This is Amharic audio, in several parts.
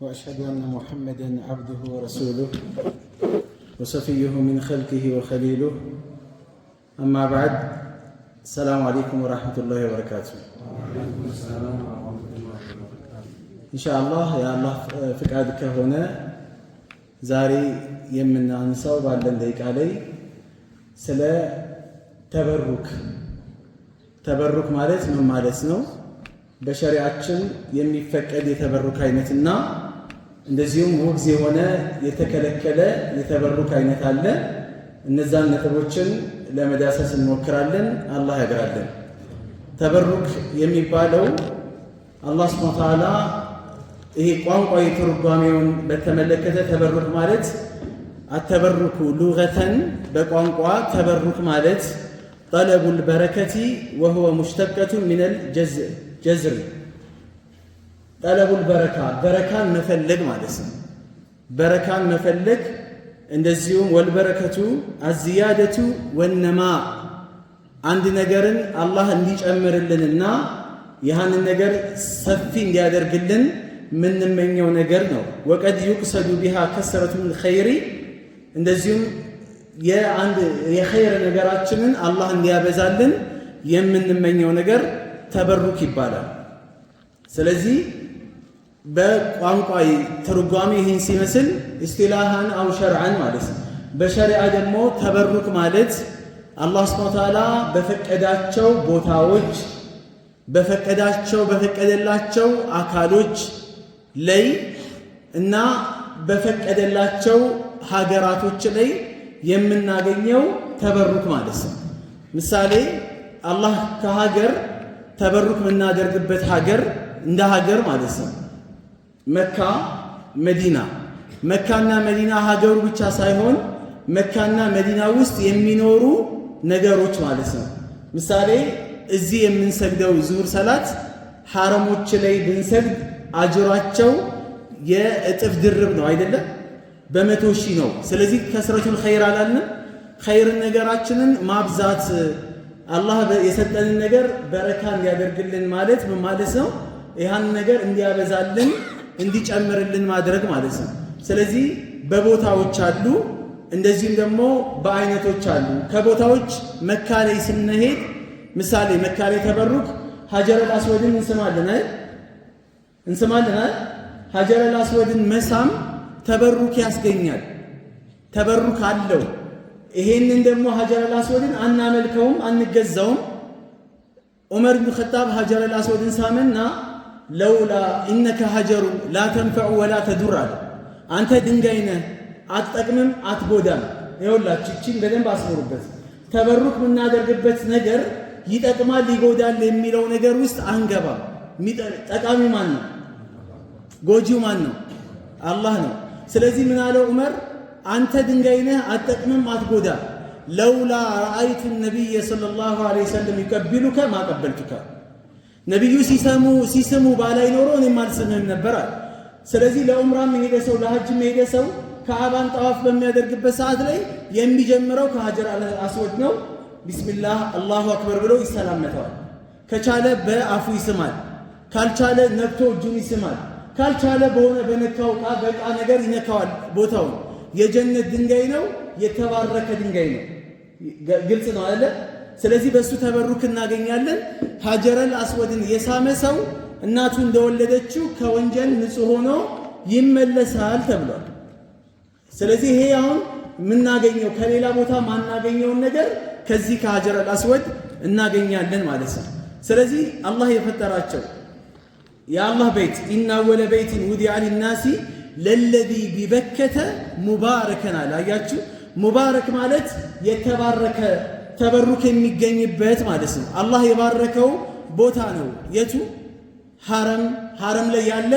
وأشهد أن محمدًا عبده ورسوله وصفيه من خلقه وخليله أما بعد السلام عليكم ورحمة الله وبركاته إن شاء الله يا الله فقادك هنا زاري يمنا نساو بعدين ديك علي سلا تبرك مالت من مالتنا በሸሪዓችን የሚፈቀድ የተበሩክ አይነትና እንደዚሁም ውግዝ የሆነ የተከለከለ የተበሩክ አይነት አለ። እነዛን ነጥቦችን ለመዳሰስ እንሞክራለን። አላህ ያግራለን። ተበሩክ የሚባለው አላህ ሱብሓነሁ ወተዓላ ይሄ ቋንቋዊ ትርጓሜውን በተመለከተ ተበሩክ ማለት አተበሩኩ ሉገተን በቋንቋ ተበሩክ ማለት ጠለቡል በረከቲ ወሁወ ሙሽተቀቱ ሚነል ጀዝር ጠለቡል በረካ በረካን መፈለግ ማለት ነው። በረካን መፈለግ እንደዚሁም ወልበረከቱ አዝያደቱ ወነማ አንድ ነገርን አላህ እንዲጨምርልንና ያንን ነገር ሰፊ እንዲያደርግልን ምንመኘው ነገር ነው። ወቀድ ይቅሰዱ ቢሃ ከሰረቱል ኸይሪ እንደዚሁም የኸይር ነገራችንን አላህ እንዲያበዛልን የምንመኘው ነገር ተበሩክ ይባላል። ስለዚህ በቋንቋዊ ትርጓሜ ይህን ሲመስል ኢስቲላሃን አው ሸርዐን ማለት ነው። በሸሪዓ ደግሞ ተበሩክ ማለት አላህ ሱብሓነሁ ወተዓላ በፈቀዳቸው ቦታዎች በፈቀደላቸው አካሎች ላይ እና በፈቀደላቸው ሀገራቶች ላይ የምናገኘው ተበሩክ ማለት ነው። ምሳሌ አላህ ከሀገር ተበሩክ የምናደርግበት ሀገር እንደ ሀገር ማለት ነው መካ መዲና። መካና መዲና ሀገሩ ብቻ ሳይሆን መካና መዲና ውስጥ የሚኖሩ ነገሮች ማለት ነው። ምሳሌ እዚህ የምንሰግደው ዙሁር ሰላት ሐረሞች ላይ ብንሰግድ አጅራቸው የእጥፍ ድርብ ነው አይደለም? በመቶ ሺህ ነው። ስለዚህ ከስረቱል ኸይር አላልንም? ኸይርን ነገራችንን ማብዛት አላህ የሰጠንን ነገር በረካ እንዲያደርግልን ማለት ምን ማለት ነው? ይህን ነገር እንዲያበዛልን እንዲጨምርልን ማድረግ ማለት ነው። ስለዚህ በቦታዎች አሉ፣ እንደዚህም ደግሞ በአይነቶች አሉ። ከቦታዎች መካ ላይ ስንሄድ ምሳሌ መካ ላይ ተበሩክ ሀጀረል አስወድን እንስማለን አይደል? ሀጀረል አስወድን መሳም ተበሩክ ያስገኛል። ተበሩክ አለው። ይሄንን ደግሞ ሀጀረል አስወድን አናመልከውም አንገዛውም። ዑመር ኢብኑ ኸጣብ ሀጀረል አስወድን ሳመና ለውላ ኢነከ ሀጀሩ ላ ተንፈዑ ወላ ተዱር አለ። አንተ ድንጋይ ነህ፣ አትጠቅምም አትጎዳም። ይኸውላችሁ እቺን በደንብ አስምሩበት። ተበሩክ የምናደርግበት ነገር ይጠቅማል ይጎዳል የሚለው ነገር ውስጥ አንገባም። ጠቃሚ ማን ነው? ጎጂው ማን ነው? አላህ ነው። ስለዚህ ምን አለው ዑመር? አንተ ድንጋይ ነህ፣ አትጠቅምም አትጎዳ። ለውላ ረአይቱ ነቢይ ሰለላሁ ዐለይሂ ወሰለም ይቀቢሉከ ማቀበልቱከ። ነቢዩ ሲስሙ ባላይ ኖሮ እኔም አልስምህም ነበር አለ። ስለዚህ ለዑምራም የሄደ ሰው ለሐጅም የሄደ ሰው ከአባን ጠዋፍ በሚያደርግበት ሰዓት ላይ የሚጀምረው ከሀጀር አስወድ ነው። ቢስሚላህ አላሁ አክበር ብሎ ይሰላመተዋል። ከቻለ በአፉ ይስማል፣ ካልቻለ ነክቶ እጁን ይስማል፣ ካልቻለ በሆነ በነካው በቃ ነገር ይነካዋል ቦታውን። የጀነት ድንጋይ ነው፣ የተባረከ ድንጋይ ነው። ግልጽ ነው አይደል? ስለዚህ በሱ ተበሩክ እናገኛለን። ሀጀረል አስወድን የሳመ ሰው እናቱ እንደወለደችው ከወንጀል ንጹህ ሆኖ ይመለሳል ተብሏል። ስለዚህ ይሄ አሁን የምናገኘው ከሌላ ቦታ ማናገኘውን ነገር ከዚህ ከሀጀረል አስወድ እናገኛለን ማለት ነው። ስለዚህ አላህ የፈጠራቸው የአላህ ቤት ኢና ወለ በይትን ውዲዐ ሊናሲ ለለዚ ቢበከተ ሙባረከን አለ። አያችሁ፣ ሙባረክ ማለት የተባረከ ተበሩክ የሚገኝበት ማለት ነው። አላህ የባረከው ቦታ ነው። የቱ? ሐረም ላይ ያለ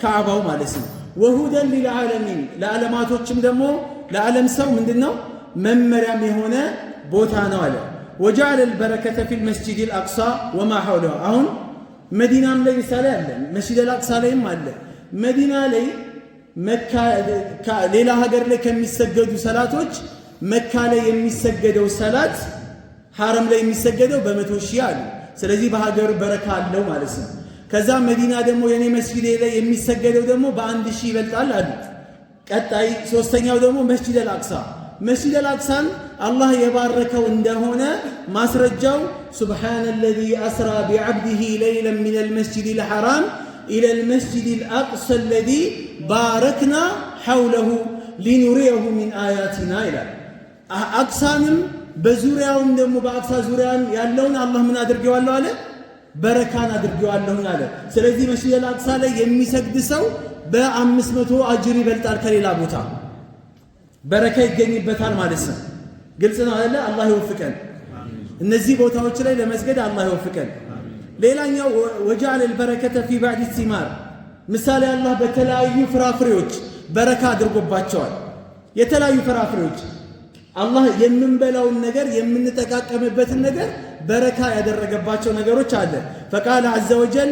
ካዕባው ማለት ነው። ወሁደን ሊልዓለሚን ለዓለማቶችም ደግሞ ለዓለም ሰው ምንድነው መመሪያም የሆነ ቦታ ነው አለ። ወጀዐለ አልበረከተ ፊል መስጂዲል አቅሳ ወማ ሐውለሁ። አሁን መዲናም ላይ ምሳሌ አለ፣ መስጂደል አቅሳ ላይም አለ። መዲና ላይ መካ ሌላ ሀገር ላይ ከሚሰገዱ ሰላቶች መካ ላይ የሚሰገደው ሰላት ሐረም ላይ የሚሰገደው በመቶ ሺህ አሉ። ስለዚህ በሀገር በረካ አለው ማለት ነው። ከዛ መዲና ደግሞ የኔ መስጂድ ላይ የሚሰገደው ደግሞ በ1000 ይበልጣል አሉ። ቀጣይ ሶስተኛው ደግሞ መስጂድ አልአቅሳ። መስጂድ አልአቅሳን አላህ የባረከው እንደሆነ ማስረጃው ሱብሓነ አለዚ አስራ ቢዐብዲሂ ለይለን ሚነል መስጂዲል ሐራም ኢለል መስጂዲል አቅሳ አለዚ ባረክና ሐውለሁ ሊኑሪየሁ ሚን አያቲና ይላል። አቅሳንም በዙሪያውን ደግሞ በአቅሳ ዙሪያን ያለውን አላህ ምን አድርጌዋለሁ አለ? በረካን አድርጌዋለሁ አለ። ስለዚህ መስጂድ አልአቅሳ ላይ የሚሰግድ ሰው በ500 አጅር ይበልጣል ከሌላ ቦታ፣ በረካ ይገኝበታል ማለት ነው። ግልጽ ነው አይደለ? አላህ ይወፍቀን። እነዚህ ቦታዎች ላይ ለመስገድ አላህ ይወፍቀን። ሌላኛው ወጀዐለ አልበረከተ ፊ ባዕድ ሲማር፣ ምሳሌ አላህ በተለያዩ ፍራፍሬዎች በረካ አድርጎባቸዋል። የተለያዩ ፍራፍሬዎች አላህ የምንበላውን ነገር የምንጠቃቀምበትን ነገር በረካ ያደረገባቸው ነገሮች አለ። ፈቃለ ዐዘ ወጀል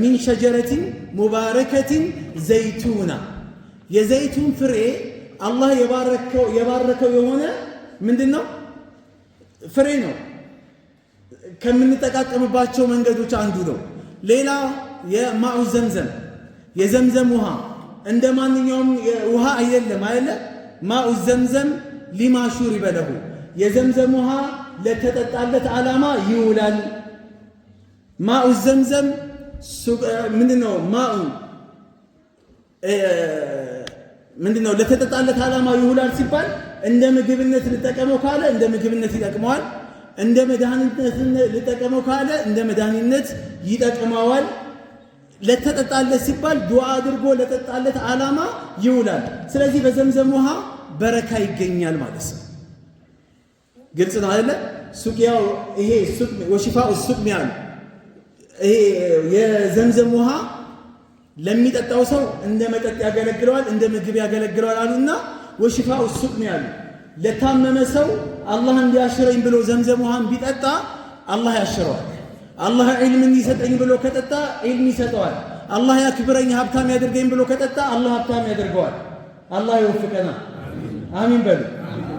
ሚን ሸጀረቲን ሙባረከቲን ዘይቱና፣ የዘይቱን ፍሬ አላህ የባረከው የሆነ ምንድን ነው? ፍሬ ነው። ከምንጠቃቀምባቸው መንገዶች አንዱ ነው። ሌላ የማኡ ዘምዘም፣ የዘምዘም ውሃ እንደ ማንኛውም ውሃ አይደለም አይደለ? ማኡ ዘምዘም ሊማ ሹሪበ ለሁ፣ የዘምዘም ውሃ ለተጠጣለት ዓላማ ይውላል። ማኡ ዘምዘም ምንድነው? ማኡ ምንድነው? ለተጠጣለት ዓላማ ይውላል ሲባል እንደ ምግብነት ልጠቀመው ካለ እንደ ምግብነት ይጠቅመዋል። እንደ መድኃኒትነት ልጠቀመው ካለ እንደ መድኃኒትነት ይጠቅመዋል። ለተጠጣለት ሲባል ዱዓ አድርጎ ለተጠጣለት ዓላማ ይውላል። ስለዚህ በዘምዘም ውሃ በረካ ይገኛል ማለት ነው። ግልጽ ነው አይደለ? ሱቅያው ይሄ ሱቅ ወሽፋኡ ሱቅ ሚያል ይሄ የዘምዘም ውሃ ለሚጠጣው ሰው እንደ መጠጥ ያገለግለዋል፣ እንደ ምግብ ያገለግለዋል አሉና ወሽፋኡ ሱቅ ሚያል ለታመመ ሰው አላህ እንዲያሽረኝ ብሎ ዘምዘም ውሃን ቢጠጣ አላህ ያሽረዋል። አላህ ዒልምን ይሰጠኝ ብሎ ከጠጣ ዒልም ይሰጠዋል። አላህ ያክብረኝ ሀብታም ያደርገኝ ብሎ ከጠጣ አላህ ሀብታም ያደርገዋል። አላህ ይወፍቀና አሚን በሉ።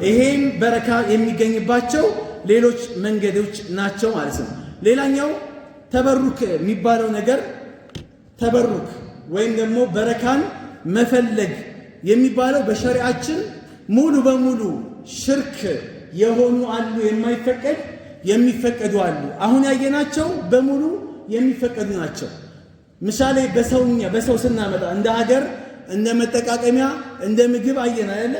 ይሄም በረካ የሚገኝባቸው ሌሎች መንገዶች ናቸው ማለት ነው። ሌላኛው ተበሩክ የሚባለው ነገር፣ ተበሩክ ወይም ደግሞ በረካን መፈለግ የሚባለው በሸሪዓችን ሙሉ በሙሉ ሽርክ የሆኑ አሉ፣ የማይፈቀድ የሚፈቀዱ አሉ። አሁን ያየናቸው በሙሉ የሚፈቀዱ ናቸው። ምሳሌ በሰው ስናመጣ እንደ ሀገር እንደ መጠቃቀሚያ እንደ ምግብ አየን አይደለ?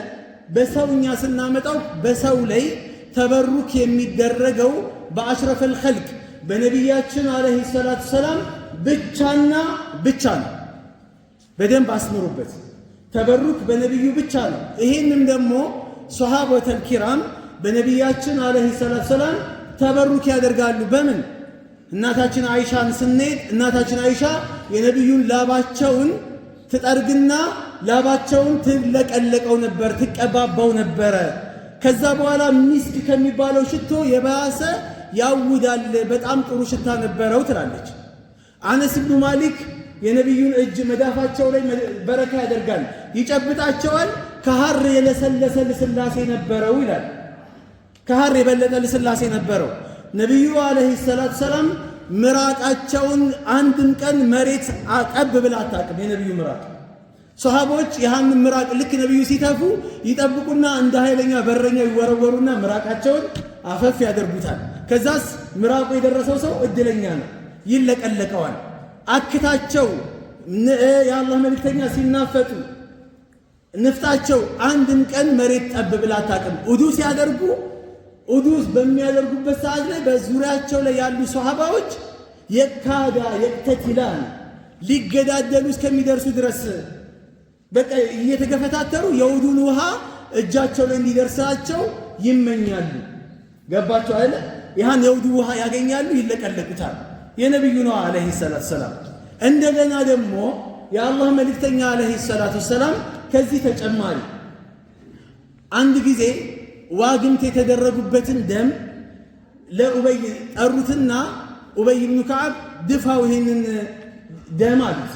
በሰውኛ ስናመጣው በሰው ላይ ተበሩክ የሚደረገው በአሽረፈል ኸልቅ በነቢያችን አለይሂ ሰላቱ ሰላም ብቻና ብቻ ነው። በደንብ አስምሩበት። ተበሩክ በነቢዩ ብቻ ነው። ይሄንም ደግሞ ሶሃበተል ኪራም በነቢያችን አለይሂ ሰላቱ ሰላም ተበሩክ ያደርጋሉ። በምን? እናታችን አይሻን ስንሄድ እናታችን አይሻ የነቢዩን ላባቸውን ትጠርግና ላባቸውን ትለቀለቀው ነበር፣ ትቀባባው ነበረ። ከዛ በኋላ ሚስክ ከሚባለው ሽቶ የባሰ ያውዳል፣ በጣም ጥሩ ሽታ ነበረው ትላለች። አነስ ብኑ ማሊክ የነቢዩን እጅ መዳፋቸው ላይ በረካ ያደርጋል፣ ይጨብጣቸዋል። ከሐር የለሰለሰ ልስላሴ ነበረው ይላል። ከሐር የበለጠ ልስላሴ ነበረው። ነቢዩ አለይሂ ሰላቱ ሰላም ምራቃቸውን አንድም ቀን መሬት ጠብ ብላ አታውቅም። የነቢዩ ምራቅ ሶሃቦች ያህን ምራቅ ልክ ነቢዩ ሲተፉ ይጠብቁና እንደ ኃይለኛ በረኛ ይወረወሩና ምራቃቸውን አፈፍ ያደርጉታል። ከዛስ ምራቁ የደረሰው ሰው እድለኛ ነው፣ ይለቀለቀዋል። አክታቸው የአላህ መልእክተኛ ሲናፈጡ ንፍጣቸው አንድም ቀን መሬት ጠብ ብላ አታውቅም። ውዱ ሲያደርጉ ውዱ በሚያደርጉበት ሰዓት ላይ በዙሪያቸው ላይ ያሉ ሶሃባዎች የቅተቲላን ሊገዳደሉ እስከሚደርሱ ድረስ በቃ እየተገፈታተሩ የውዱን ውሃ እጃቸው ላይ እንዲደርሳቸው ይመኛሉ። ገባቸው አይደል? ያን የውዱ ውሃ ያገኛሉ፣ ይለቀለቁታል። የነቢዩ ነው አለይሂ ሰላቱ ሰላም። እንደገና ደግሞ የአላህ መልእክተኛ አለይሂ ሰላቱ ሰላም ከዚህ ተጨማሪ አንድ ጊዜ ዋግምት የተደረጉበትን ደም ለኡበይ ጠሩትና ኡበይ ብኑ ከዓብ ድፋው ይህንን ደም አሉት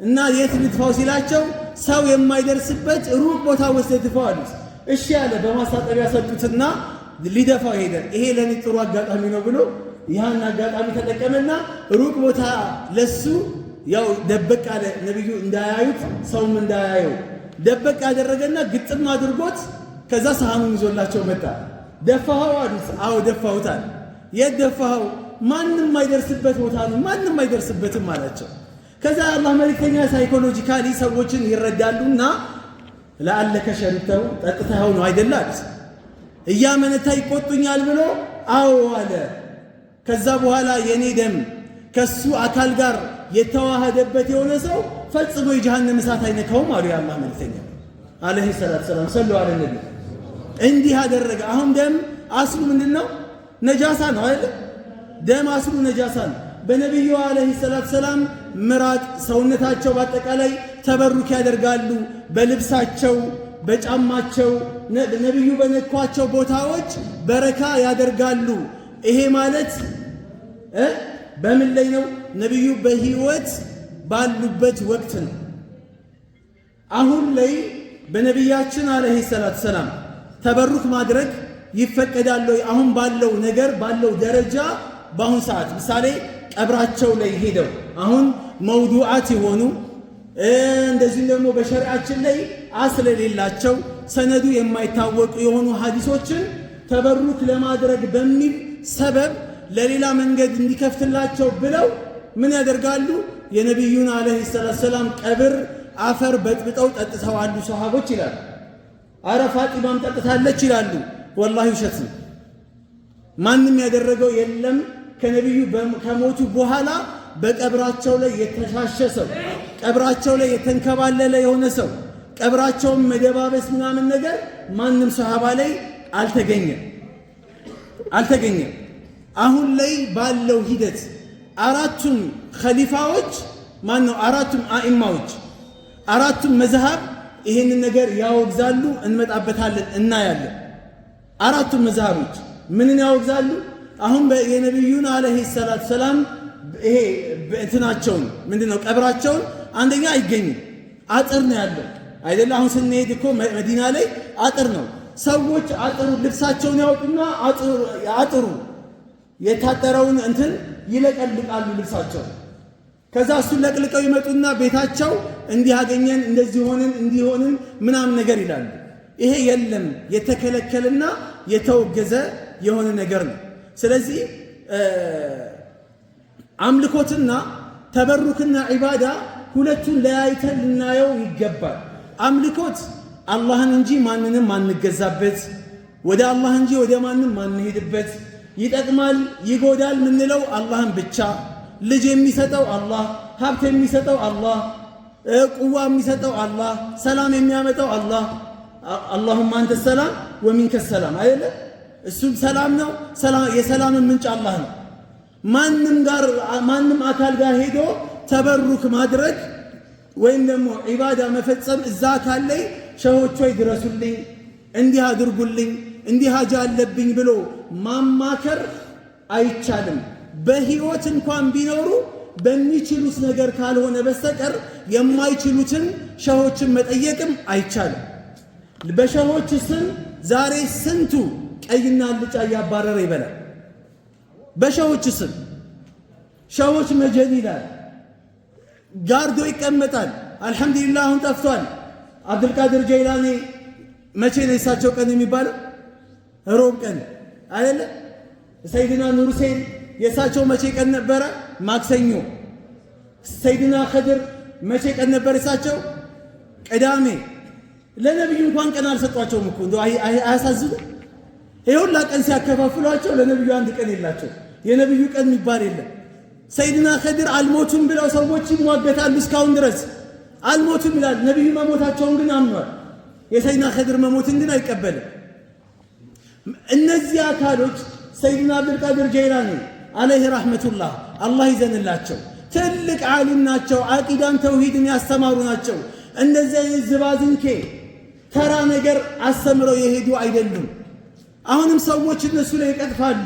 እና የት ልድፋው ሲላቸው ሰው የማይደርስበት ሩቅ ቦታ ወስደህ ድፋው አሉት። እሺ ያለ በማሳጠቢያ ሰጡትና ሊደፋው ሄደ። ይሄ ለኔ ጥሩ አጋጣሚ ነው ብሎ ያን አጋጣሚ ተጠቀመና ሩቅ ቦታ ለሱ ያው ደበቅ አለ ነብዩ እንዳያዩት ሰውም እንዳያየው ደበቅ ያደረገና ግጥም አድርጎት ከዛ ሰሃኑን ይዞላቸው መጣ። ደፋኸው አሉት። አዎ ደፋሁታል። የት ደፋኸው? ማንም ማይደርስበት ቦታ ነው፣ ማንም አይደርስበትም አላቸው። ከዛ አላህ መልእክተኛ ሳይኮሎጂካሊ ሰዎችን ይረዳሉና ለአለከ ሸሪተው ጠጥተኸው ነው አይደል? እያመነታ ይቆጡኛል ብሎ አዎ አለ። ከዛ በኋላ የኔ ደም ከሱ አካል ጋር የተዋሃደበት የሆነ ሰው ፈጽሞ የጀሃነም እሳት አይነካውም አሉ የአላህ መልእክተኛ አለይሂ ሰላቱ ሰላም። ሰሉ ዐለ ነቢ። እንዲህ አደረገ። አሁን ደም አስሉ ምንድነው? ነጃሳ ነው አይደል? ደም አስሉ ነጃሳ ነው። በነብዩ አለይሂ ሰላቱ ሰላም ምራቅ ሰውነታቸው በአጠቃላይ ተበሩክ ያደርጋሉ። በልብሳቸው፣ በጫማቸው ነብዩ በነኳቸው ቦታዎች በረካ ያደርጋሉ። ይሄ ማለት በምን ላይ ነው? ነብዩ በህይወት ባሉበት ወቅት ነው። አሁን ላይ በነብያችን አለይሂ ሰላቱ ሰላም ተበሩክ ማድረግ ይፈቀዳል ወይ? አሁን ባለው ነገር ባለው ደረጃ በአሁን ሰዓት ምሳሌ ቀብራቸው ላይ ሄደው አሁን መውዱዓት የሆኑ እንደዚህም ደግሞ በሸሪዓችን ላይ አስል የሌላቸው ሰነዱ የማይታወቁ የሆኑ ሐዲሶችን ተበሩክ ለማድረግ በሚል ሰበብ ለሌላ መንገድ እንዲከፍትላቸው ብለው ምን ያደርጋሉ? የነብዩን አለይሂ ሰላቱ ሰላም ቀብር አፈር በጥብጠው ጠጥተዋሉ ሷሃቦች ይላሉ። አረ ፋጢማም ጠጥታለች ይላሉ። ወላሂ ውሸት ነው። ማንም ያደረገው የለም። ከነብዩ ከሞቱ በኋላ በቀብራቸው ላይ የተሻሸ ሰው፣ ቀብራቸው ላይ የተንከባለለ የሆነ ሰው፣ ቀብራቸውን መደባበስ ምናምን ነገር ማንም ሷሃባ ላይ አልተገኘም። አሁን ላይ ባለው ሂደት አራቱም ኸሊፋዎች ማነው አራቱም አኢማዎች አራቱም መዝሃብ ይሄንን ነገር ያወግዛሉ። እንመጣበታለን፣ እናያለን። አራቱም መዝሃቦች ምንን ያወግዛሉ? አሁን የነብዩን አለይሂ ሰላቱ ሰላም ይሄ እንትናቸውን ምንድነው ቀብራቸውን አንደኛ አይገኝም፣ አጥር ነው ያለው አይደል? አሁን ስንሄድ እኮ መዲና ላይ አጥር ነው። ሰዎች አጥሩ ልብሳቸውን ያወጡና አጥሩ የታጠረውን እንትን ይለቀልቃሉ ልብሳቸው። ከዛ እሱን ለቅልቀው ይመጡና ቤታቸው እንዲህ አገኘን፣ እንደዚህ ሆንን፣ እንዲሆንን ምናምን ነገር ይላሉ። ይሄ የለም የተከለከለና የተወገዘ የሆነ ነገር ነው። ስለዚህ አምልኮትና ተበሩክና ዒባዳ ሁለቱን ለያይተን ልናየው ይገባል። አምልኮት አላህን እንጂ ማንንም ማንገዛበት፣ ወደ አላህ እንጂ ወደ ማንም ማንሄድበት፣ ይጠቅማል ይጎዳል ምንለው አላህን ብቻ። ልጅ የሚሰጠው አላህ፣ ሀብት የሚሰጠው አላህ፣ ቁዋ የሚሰጠው አላህ፣ ሰላም የሚያመጣው አላህ። አላሁማ አንተ ሰላም ወሚንከ ሰላም አይደለ? እሱም ሰላም ነው። የሰላም ምንጭ አላህ ነው። ማንም አካል ጋር ሄዶ ተበሩክ ማድረግ ወይም ደግሞ ዒባዳ መፈጸም እዛ አካል ላይ ሸሆች ወይ ድረሱልኝ፣ እንዲህ አድርጉልኝ፣ እንዲህ ሀጃ አለብኝ ብሎ ማማከር አይቻልም። በህይወት እንኳን ቢኖሩ በሚችሉት ነገር ካልሆነ በስተቀር የማይችሉትን ሸሆችን መጠየቅም አይቻልም። በሸሆች ስም ዛሬ ስንቱ ቀይና አልጫ እያባረረ ይበላል። በሸሆች ስም ሸሆች መጀን ይላል፣ ጋርዶ ይቀመጣል። አልሐምዱሊላህ አሁን ጠፍቷል። አብዱልቃድር ጀይላኒ መቼ ነው የሳቸው ቀን የሚባለው? ሮብ ቀን አይደለ? ሰይድና ኑር ሁሴን የሳቸው መቼ ቀን ነበረ? ማክሰኞ። ሰይድና ኸድር መቼ ቀን ነበር የሳቸው? ቅዳሜ። ለነብዩ እንኳን ቀን አልሰጧቸውም እኮ እንደው አያሳዝኑ? ይሁላ ቀን ሲያከፋፍሏቸው ለነብዩ አንድ ቀን የላቸው። የነብዩ ቀን የሚባል የለም። ሰይድና ኸድር አልሞቱም ብለው ሰዎች ይሟገታሉ እስካሁን ድረስ አልሞቱም ይላል። ነብዩ መሞታቸውን ግን አምኗል። የሰይድና ኸድር መሞትን ግን አይቀበልም። እነዚህ አካሎች ሰይድና አብዱልቃድር ጀይላኒ አለይሂ ረሕመቱላህ አላህ ይዘንላቸው ትልቅ ዓሊም ናቸው። ዓቂዳን ተውሂድን ያስተማሩ ናቸው። እንደዚህ አይነት ዝባዝንኬ ተራ ነገር አስተምረው የሄዱ አይደሉም። አሁንም ሰዎች እነሱ ላይ ይቀጥፋሉ፣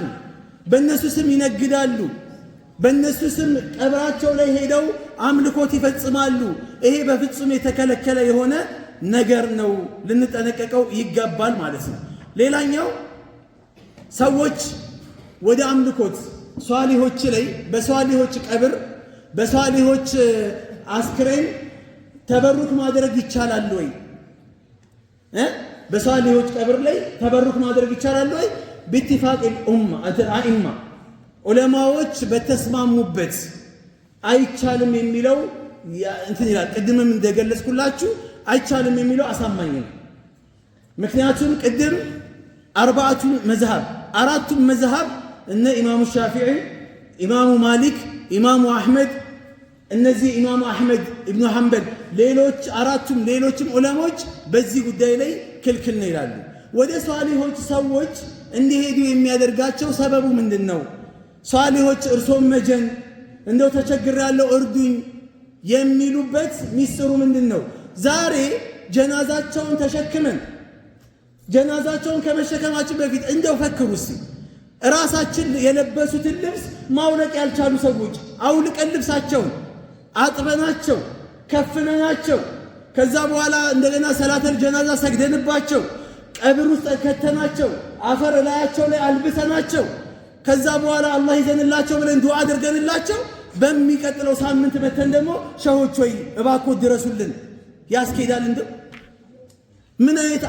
በእነሱ ስም ይነግዳሉ፣ በእነሱ ስም ቀብራቸው ላይ ሄደው አምልኮት ይፈጽማሉ። ይሄ በፍጹም የተከለከለ የሆነ ነገር ነው። ልንጠነቀቀው ይገባል ማለት ነው። ሌላኛው ሰዎች ወደ አምልኮት ሷሊሆች ላይ በሷሊሆች ቀብር በሷሊሆች አስክሬን ተበሩክ ማድረግ ይቻላል ወይ? በሷሊሆች ቀብር ላይ ተበሩክ ማድረግ ይቻላል ወይ? باتفاق الأئمة ዑለማዎች በተስማሙበት አይቻልም የሚለው እንትን ይላል። ቅድምም እንደገለጽኩላችሁ አይቻልም የሚለው አሳማኝ ነው። ምክንያቱም ቅድም አራቱም መዝሃብ እነ ኢማሙ ሻፊዒ፣ ኢማሙ ማሊክ፣ ኢማሙ አሕመድ እነዚህ ኢማሙ አሕመድ ኢብኑ ሐንበል ሌሎችም ዑለሞች በዚህ ጉዳይ ላይ ክልክል ነው ይላሉ። ወደ ሷሊሆች ሰዎች እንዲሄዱ የሚያደርጋቸው ሰበቡ ምንድነው? ሷሊሆች እርሶም መጀን እንደው ተቸግሬያለሁ እርዱኝ የሚሉበት ሚስጥሩ ምንድነው? ዛሬ ጀናዛቸውን ተሸክመን ጀናዛቸውን ከመሸከማችን በፊት እንደው ፈክሩ እስቲ ራሳችን የለበሱትን ልብስ ማውለቅ ያልቻሉ ሰዎች አውልቀን ልብሳቸውን አጥበናቸው ከፍነናቸው ከዛ በኋላ እንደገና ሰላተል ጀናዛ ሰግደንባቸው ቀብር ውስጥ ከተናቸው አፈር ላያቸው ላይ አልብሰናቸው ከዛ በኋላ አላህ ይዘንላቸው ብለን ዱዓ አድርገንላቸው በሚቀጥለው ሳምንት መተን ደግሞ ሸሆች ወይ እባክዎ ድረሱልን ያስኬዳል። እንደው ምን አይነት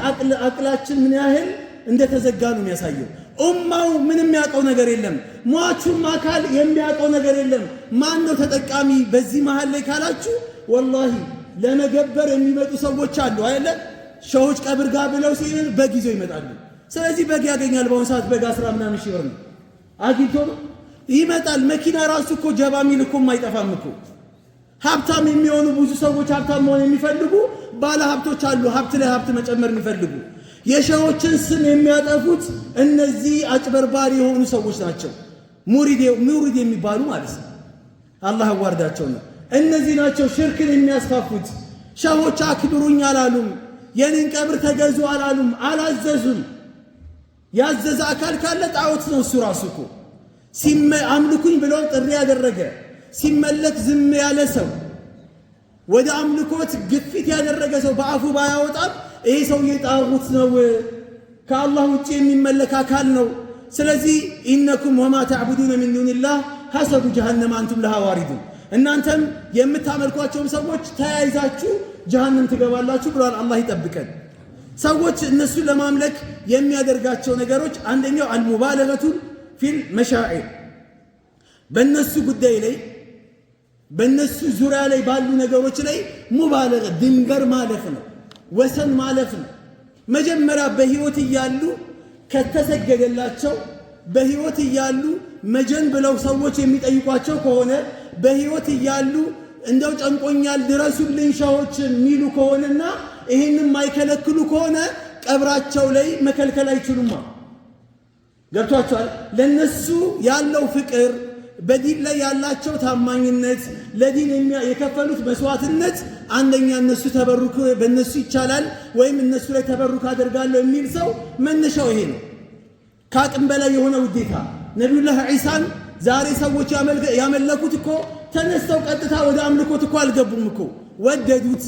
አቅላችን ምን ያህል እንደተዘጋ ነው የሚያሳየው። ኡማው ምንም የሚያውቀው ነገር የለም። ሟቹም አካል የሚያውቀው ነገር የለም። ማን ነው ተጠቃሚ በዚህ መሃል ላይ ካላችሁ ወላሂ ለመገበር የሚመጡ ሰዎች አሉ አይደለ? ሸሆች ቀብር ጋር ብለው ሲል በጊዜው ይመጣሉ። ስለዚህ በግ ያገኛል። በአሁኑ ሰዓት በግ 10 ምናምን ሺህ ብር ነው አግኝቶ ይመጣል። መኪና ራሱ እኮ ጀባ ሚል እኮ አይጠፋም እኮ። ሀብታም የሚሆኑ ብዙ ሰዎች ሀብታም መሆን የሚፈልጉ ባለ ሀብቶች አሉ፣ ሀብት ላይ ሀብት መጨመር የሚፈልጉ። የሸሆችን ስም የሚያጠፉት እነዚህ አጭበርባሪ የሆኑ ሰዎች ናቸው። ሙሪድ የሚባሉ ማለት ነው። አላህ አዋርዳቸው ነው። እነዚህ ናቸው ሽርክን የሚያስፋፉት። ሸሆች አክብሩኝ አላሉም። የኔን ቀብር ተገዙ አላሉም፣ አላዘዙም። ያዘዘ አካል ካለ ጣዖት ነው እሱ ራሱ እኮ። አምልኩኝ ብሎ ጥሪ ያደረገ ሲመለክ ዝም ያለ ሰው ወደ አምልኮት ግፊት ያደረገ ሰው በአፉ ባያወጣም ይሄ ሰውዬ ጣዖት ነው፣ ከአላህ ውጪ የሚመለክ አካል ነው። ስለዚህ ኢነኩም ወማ ተዕቡዱነ ሚን ዱኒላህ ሐሰቡ ጀሃነም አንቱም ለሃ ዋሪዱን፣ እናንተም የምታመልኳቸውም ሰዎች ተያይዛችሁ ጀሃነም ትገባላችሁ ብሏል። አላህ ይጠብቀን። ሰዎች እነሱ ለማምለክ የሚያደርጋቸው ነገሮች አንደኛው አልሙባለገቱ ፊል መሻዒር፣ በእነሱ ጉዳይ ላይ በእነሱ ዙሪያ ላይ ባሉ ነገሮች ላይ ሙባለገ ድንበር ማለፍ ነው፣ ወሰን ማለፍ ነው። መጀመሪያ በህይወት እያሉ ከተሰገደላቸው በህይወት እያሉ መጀን ብለው ሰዎች የሚጠይቋቸው ከሆነ በህይወት እያሉ እንደው ጨንቆኛል ድረሱልኝ ሸሆች የሚሉ ከሆነና ይህንን ማይከለክሉ ከሆነ ቀብራቸው ላይ መከልከል አይችሉማ። ገብቷቸዋል። ለነሱ ያለው ፍቅር፣ በዲን ላይ ያላቸው ታማኝነት፣ ለዲን የከፈሉት መስዋዕትነት አንደኛ እነሱ ተበሩክ በእነሱ ይቻላል ወይም እነሱ ላይ ተበሩክ አደርጋለሁ የሚል ሰው መነሻው ይሄ ነው። ከአቅም በላይ የሆነ ውዴታ። ነቢዩላህ ዒሳን ዛሬ ሰዎች ያመለኩት እኮ ተነስተው ቀጥታ ወደ አምልኮት እኮ አልገቡም እኮ ወደዱት።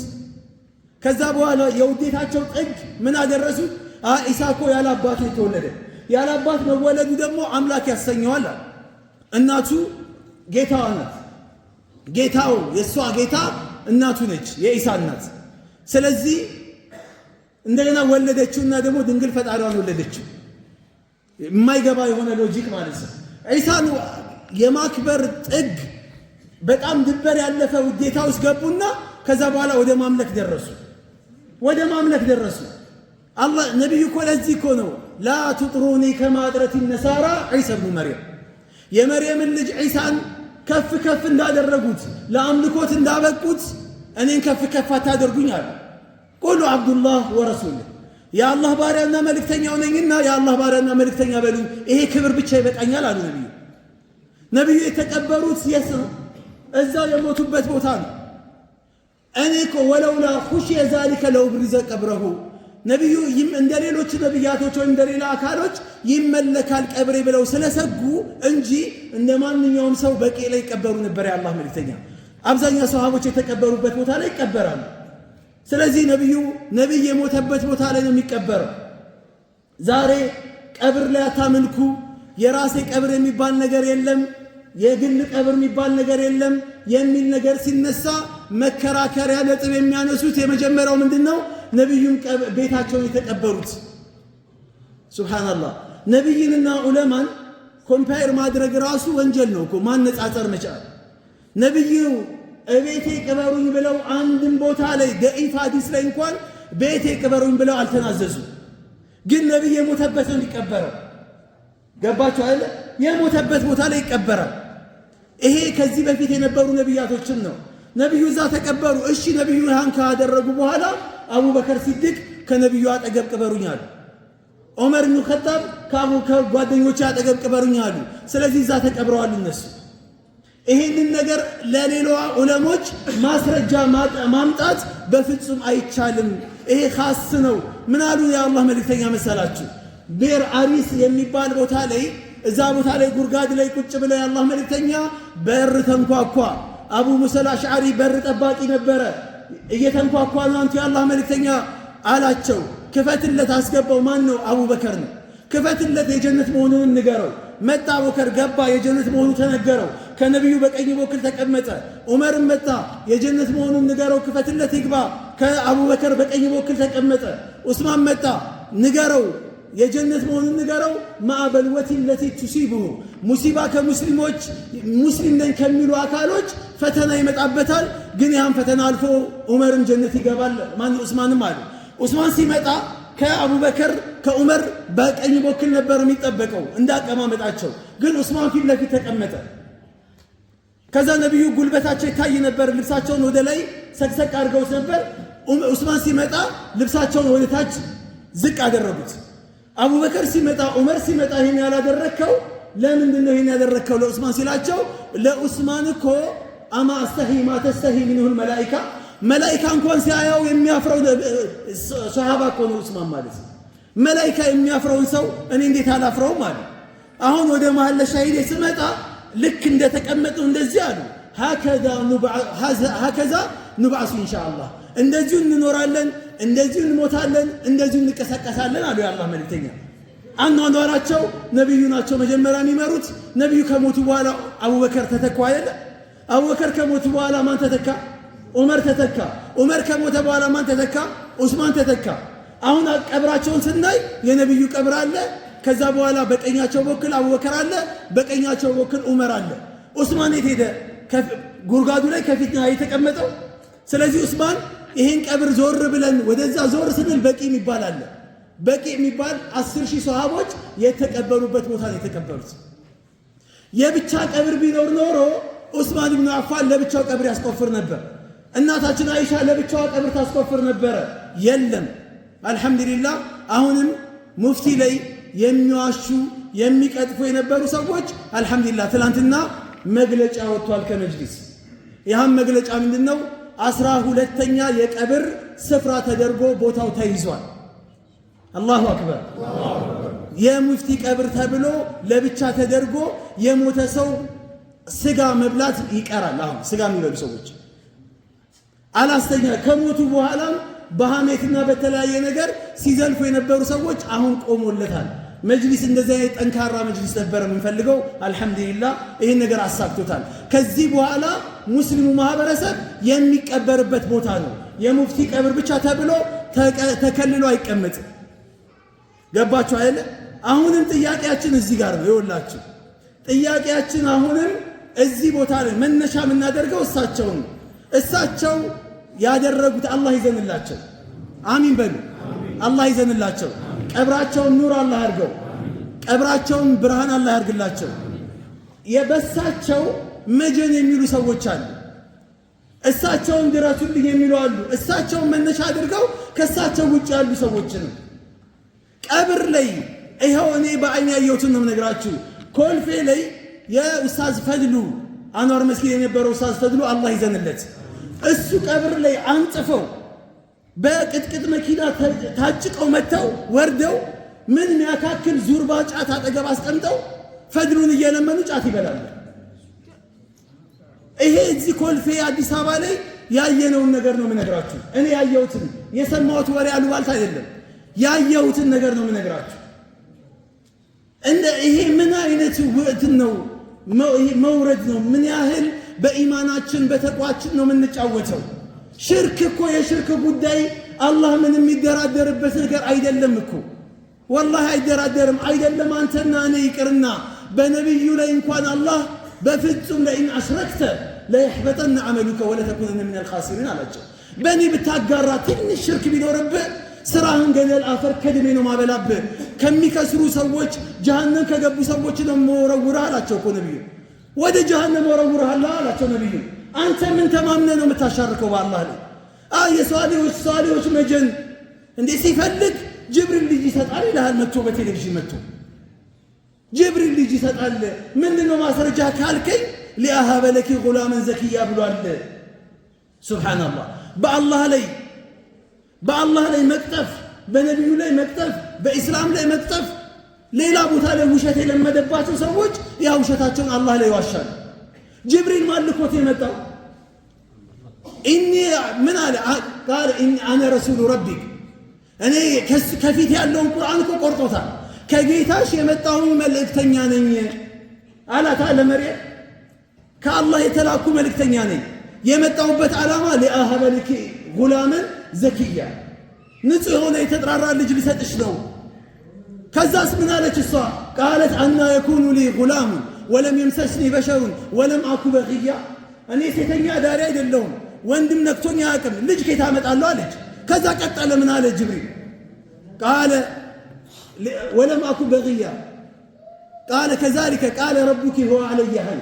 ከዛ በኋላ የውዴታቸው ጥግ ምን አደረሱት? ዒሳ እኮ ያለ አባቱ የተወለደ፣ ያለ አባት መወለዱ ደግሞ አምላክ ያሰኘዋል። እናቱ ጌታዋ ናት። ጌታው የእሷ ጌታ እናቱ ነች፣ የዒሳ እናት። ስለዚህ እንደገና ወለደችውና ደግሞ ድንግል ፈጣሪዋን ወለደችው። የማይገባ የሆነ ሎጂክ ማለት ነው። ዒሳን የማክበር ጥግ በጣም ድንበር ያለፈ ውዴታ ውስጥ ገቡና ከዛ በኋላ ወደ ማምለክ ደረሱ። አላህ ነብዩ እኮ ለዚህ እኮ ነው ላ ትጥሩኒ ከማ አጥረት ነሳራ ዒሳ ብኑ መርየም፣ የመርየምን ልጅ ዒሳን ከፍ ከፍ እንዳደረጉት ለአምልኮት እንዳበቁት እኔን ከፍ አታደርጉኝ አሉ። ቁሉ አብዱላህ ወረሱሉህ፣ የአላህ ባሪያና መልእክተኛው ነኝና የአላህ ባሪያና መልእክተኛ በሉኝ፣ ይሄ ክብር ብቻ ይበቃኛል አሉ ነብዩ። ነብዩ የተቀበሩት የት ነው? እዛው የሞቱበት ቦታ ነው። እኔ እኮ ወለውላ ኹሽየ ዛሊከ ለውብሪዘ ቀብረሁ፣ ነብዩ እንደ ሌሎች ነብያቶች ወይም እንደ ሌላ አካሎች ይመለካል ቀብሬ ብለው ስለሰጉ እንጂ እንደ ማንኛውም ሰው በቂ ላይ ይቀበሩ ነበር የአላህ መልእክተኛ። አብዛኛው ሰሃቦች የተቀበሩበት ቦታ ላይ ይቀበራሉ። ስለዚህ ነብይ የሞተበት ቦታ ላይ ነው የሚቀበረው። ዛሬ ቀብር ላይ አታምልኩ፣ የራሴ ቀብር የሚባል ነገር የለም፣ የግል ቀብር የሚባል ነገር የለም የሚል ነገር ሲነሳ መከራከሪያ ነጥብ የሚያነሱት የመጀመሪያው ምንድነው? ነብዩም ቤታቸውን የተቀበሩት። ሱብሃንአላህ። ነብይንና ዑለማን ኮምፓየር ማድረግ ራሱ ወንጀል ነው እኮ ማነጻጸር መቻል። ነብዩ እቤቴ ቅበሩኝ ብለው አንድም ቦታ ላይ ደኢፍ ሐዲስ ላይ እንኳን ቤቴ ቅበሩኝ ብለው አልተናዘዙ። ግን ነብይ የሞተበት ነው የሚቀበረው። ገባችሁ አይደል? የሞተበት ቦታ ላይ ይቀበራል። ይሄ ከዚህ በፊት የነበሩ ነብያቶችን ነው። ነብዩ እዛ ተቀበሩ። እሺ ነብዩ ያን ካደረጉ በኋላ አቡበከር ሲድቅ ከነብዩ አጠገብ ቅበሩኝ አሉ። ዑመር ኢብኑ ኸጣብ ከጓደኞቹ አጠገብ ቅበሩኝ አሉ። ስለዚህ እዛ ተቀብረዋል እነሱ። ይሄንን ነገር ለሌላው ዑለሞች ማስረጃ ማምጣት በፍጹም አይቻልም። ይሄ ኻስ ነው። ምን አሉ የአላህ መልእክተኛ መሰላችሁ? ቤር አሪስ የሚባል ቦታ ላይ እዛ ቦታ ላይ ጉርጋድ ላይ ቁጭ ብለው የአላህ መልእክተኛ በር ተንኳኳ። አቡ ሙሳ አልአሽዓሪ በር ጠባቂ ነበረ። እየተንኳኳ ነው አንተ የአላህ መልእክተኛ አላቸው። ክፈትለት አስገባው። ማን ነው? አቡበከር ነው። ክፈትለት የጀነት መሆኑን ንገረው። መጣ አቡበከር ገባ፣ የጀነት መሆኑ ተነገረው። ከነብዩ በቀኝ በኩል ተቀመጠ። ዑመርም መጣ፣ የጀነት መሆኑን ንገረው፣ ክፈትለት ይግባ። ከአቡበከር በቀኝ በኩል ተቀመጠ። ዑስማን መጣ፣ ንገረው የጀነት መሆኑን ንገረው። ማዕበልወቲ ለቲ ቱሲቡሁ ሙሲባ ከሙስሊሞች ሙስሊም ነን ከሚሉ አካሎች ፈተና ይመጣበታል። ግን ያን ፈተና አልፎ ዑመርም ጀነት ይገባል። ማን? ዑስማንም አለ። ዑስማን ሲመጣ ከአቡበከር ከዑመር በቀኝ በኩል ነበር የሚጠበቀው እንዳቀማመጣቸው። ግን ዑስማን ፊት ለፊት ተቀመጠ። ከዛ ነብዩ ጉልበታቸው ይታይ ነበር። ልብሳቸውን ወደ ላይ ሰቅሰቅ አድርገውት ነበር። ዑስማን ሲመጣ ልብሳቸውን ወደ ታች ዝቅ አደረጉት። አቡበከር ሲመጣ ዑመር ሲመጣ ይሄን ያላደረከው ለምንድን ነው? ይሄን ያደረከው ለዑስማን ሲላቸው ለዑስማን እኮ አማ አስተሂ ማ ተስተሂ ሚንሁ መላኢካ መላኢካ እንኳን ሲያየው የሚያፍረው ሱሐባ እኮ ነው ዑስማን ማለት። መላኢካ የሚያፍረውን ሰው እኔ እንዴት አላፍረውም አለ። አሁን ወደ መሐል ሻሂድ ስመጣ ልክ እንደተቀመጠው እንደዚህ አሉ። ሀከዛ ኑብዓሱ ኢንሻአላህ፣ እንደዚሁ እንኖራለን፣ እንደዚሁ እንሞታለን፣ እንደዚሁ እንቀሰቀሳለን አሉ የአላህ መልእክተኛ። አኗኗራቸው ነብዩ ናቸው መጀመሪያ የሚመሩት። ነብዩ ከሞቱ በኋላ አቡበከር ተተካ አይደለ? አቡበከር ከሞቱ በኋላ ማን ተተካ? ዑመር ተተካ። ዑመር ከሞተ በኋላ ማን ተተካ? ዑስማን ተተካ። አሁን ቀብራቸውን ስናይ የነብዩ ቀብር አለ። ከዛ በኋላ በቀኛቸው በኩል አቡበከር አለ፣ በቀኛቸው በኩል ዑመር አለ። ዑስማን የት ሄደ? ጉርጋዱ ላይ ከፊት ነው የተቀመጠው። ስለዚህ ዑስማን ይሄን ቀብር ዞር ብለን ወደዛ ዞር ስንል በቂ የሚባል አለ። በቂ የሚባል 10,000 ሷሃቦች የተቀበሩበት ቦታ ነው የተቀበሩት። የብቻ ቀብር ቢኖር ኖሮ ዑስማን ኢብኑ አፋን ለብቻው ቀብር ያስቆፍር ነበር። እናታችን አይሻ ለብቻዋ ቀብር ታስቆፍር ነበረ። የለም። አልহামዱሊላህ አሁንም ሙፍቲ ላይ የሚዋሹ የሚቀጥፉ የነበሩ ሰዎች አልহামዱሊላህ ትላንትና መግለጫ ወጥቷል ከመጅሊስ። ያም መግለጫ ምንድነው? 12ኛ የቀብር ስፍራ ተደርጎ ቦታው ተይዟል። አላሁ አክበር። የሙፍቲ ቀብር ተብሎ ለብቻ ተደርጎ የሞተ ሰው ስጋ መብላት ይቀራል። አሁን ስጋ የሚበሉ ሰዎች አላስተኛ ከሞቱ በኋላም በሐሜትና በተለያየ ነገር ሲዘልፉ የነበሩ ሰዎች አሁን ቆሞለታል። መጅሊስ እንደዚህ አይነት ጠንካራ መጅሊስ ነበር የምንፈልገው። አልহামዱሊላህ ይሄን ነገር አሳክቶታል። ከዚህ በኋላ ሙስሊሙ ማህበረሰብ የሚቀበርበት ቦታ ነው። የሙፍቲ ቀብር ብቻ ተብሎ ተከልሎ አይቀመጥም። ገባችሁ አይደል? አሁንም ጥያቄያችን እዚህ ጋር ነው። ይኸውላችሁ ጥያቄያችን አሁንም እዚህ ቦታ ላይ መነሻ የምናደርገው እሳቸው ያደረጉት አላህ ይዘንላቸው። አሚን በሉ። አላህ ይዘንላቸው። ቀብራቸውን ኑር አላህ ያርገው። ቀብራቸውን ብርሃን አላህ ያርግላቸው። የበሳቸው መጀን የሚሉ ሰዎች አሉ። እሳቸውን ድረሱልኝ የሚሉ አሉ። እሳቸውን መነሻ አድርገው ከእሳቸው ውጭ ያሉ ሰዎችን ቀብር ላይ ይኸው እኔ በአይኔ ያየሁትን ነው የምነግራችሁ። ኮልፌ ላይ የኡስታዝ ፈድሉ አንዋር መስጊድ የነበረው ኡስታዝ ፈድሉ አላህ ይዘንለት፣ እሱ ቀብር ላይ አንጽፈው በቅጥቅጥ መኪና ታጭቀው መተው ወርደው ምን የሚያካክል ዙርባ ጫት አጠገብ አስቀምጠው ፈድሉን እየለመኑ ጫት ይበላሉ። ይሄ እዚህ ኮልፌ አዲስ አበባ ላይ ያየነውን ነገር ነው የምነግራችሁ። እኔ ያየሁትን የሰማሁት ወሬ አሉባልታ አይደለም፣ ያየሁትን ነገር ነው የምነግራችሁ። እንደ ይሄ ምን አይነት ወቅት ነው መውረድ ነው? ምን ያህል በኢማናችን በተቋችን ነው የምንጫወተው? ሽርክ እኮ የሽርክ ጉዳይ አላህ ምን የሚደራደርበት ነገር አይደለም እኮ ወላሂ አይደራደርም። አይደለም አንተና እኔ ይቅርና በነብዩ ላይ እንኳን አላህ በፍጹም ለኢን አሽረክተ ለይሕበጠነ ዐመሉከ ወለተኩነነ ሚነል ኻሲሪን አላቸው። በእኔ ብታጋራ ትንሽ ሽርክ ቢኖርብህ ስራህን ገደል አፈር ከድሜ ነው ማበላብህ፣ ከሚከስሩ ሰዎች ጀሃነም ከገቡ ሰዎች ነው መወረውርህ አላቸው እኮ ነብዩ። ወደ ጀሃነም ወረውርሃለሁ አላቸው ነብዩ። አንተ ምን ተማምነህ ነው የምታሻርከው በአላህ ላይ? የሷሊዎች መጀን እንዴ ሲፈልግ ጅብሪል ልጅ ይሰጣል ይልሃል መጥቶ በቴሌቪዥን መጥቶ ጅብሪል ልጅ ይሰጣል። ምንድነው ማስረጃ ካልከኝ ሊአሃበ ለኪ ጉላመን ዘኪያ ብሏል። ሱብሃንአላህ። በአላህ ላይ መቅጠፍ፣ በነቢዩ ላይ መቅጠፍ፣ በኢስላም ላይ መቅጠፍ፣ ሌላ ቦታ ላይ ውሸት የለመደባቸው ሰዎች ያ ውሸታቸውን አላህ ላይ ይዋሻሉ። ጅብሪል ማልኮት የመጣው ምን አለ? ቃል አነ ረሱሉ ረቢክ፣ እኔ ከፊት ያለውን ቁርአን እኮ ቆርጦታል። ከጌታሽ የመጣሁኝ መልእክተኛ ነኝ አላት ለመርየም። ከአላህ የተላኩ መልእክተኛ ነኝ። የመጣሁበት ዓላማ ሊአሃበ ለኪ ጉላመን ዘኪያ፣ ንጹህ የሆነ የተጥራራ ልጅ ሊሰጥሽ ነው። ከዛስ ምን አለች እሷ? ቃለት አና የኩኑ ሊ ጉላሙን ወለም የምሰስኒ በሸሩን ወለም አኩ በግያ፣ እኔ ሴተኛ ዳሪ አይደለሁም፣ ወንድም ነክቶኝ አያውቅም፣ ልጅ ከየት አመጣለሁ አለች። ከዛ ቀጠለ ምን አለ ጅብሪል? ቃለ ወለም አኩ በግያ ቃለ ከዛሊከ ቃለ ረቡኪ ሁወ ዐለየ ሀይ፣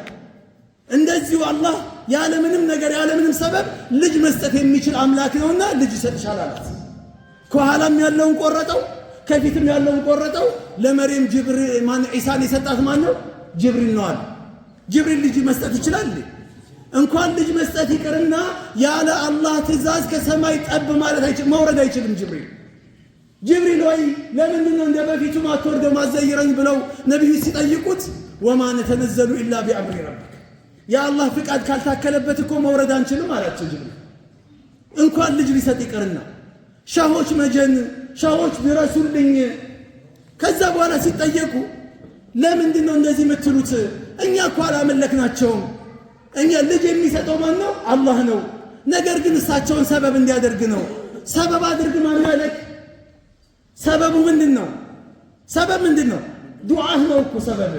እንደዚሁ አላህ ያለምንም ነገር ያለምንም ሰበብ ልጅ መስጠት የሚችል አምላክ ነውና ልጅ ይሰጥሻል አላት። ከኋላም ያለውን ቆረጠው፣ ከፊትም ያለውን ቆረጠው። ለመርየም ዒሳን የሰጣት ማን ነው? ጅብሪል ነው አለ። ጅብሪል ልጅ መስጠት ይችላል? እንኳን ልጅ መስጠት ይቅርና ያለ አላህ ትእዛዝ ከሰማይ ጠብ ማለት መውረድ አይችልም ጅብሪል ወይ ለምንድን ነው እንደ በፊቱ ማትወርደው ማዘይረኝ ብለው ነቢዩ ሲጠይቁት ወማ ነተነዘሉ ኢላ ቢአምሪ ረቢክ፣ የአላህ ፍቃድ ካልታከለበት እኮ መውረድ አንችልም አላቸው ጅብሪል። እንኳን ልጅ ሊሰጥ ይቅርና ሻሆች መጀን ሻሆች ድረሱልኝ። ከዛ በኋላ ሲጠየቁ ለምንድን ነው እንደዚህ የምትሉት? እኛ እኮ አላመለክናቸውም። እኛ ልጅ የሚሰጠው ማን ነው? አላህ ነው። ነገር ግን እሳቸውን ሰበብ እንዲያደርግ ነው። ሰበብ አድርግ ማመለክ ሰበቡ ምንድን ነው? ሰበብ ምንድን ነው? ዱዓህ ነው እኮ ሰበብ።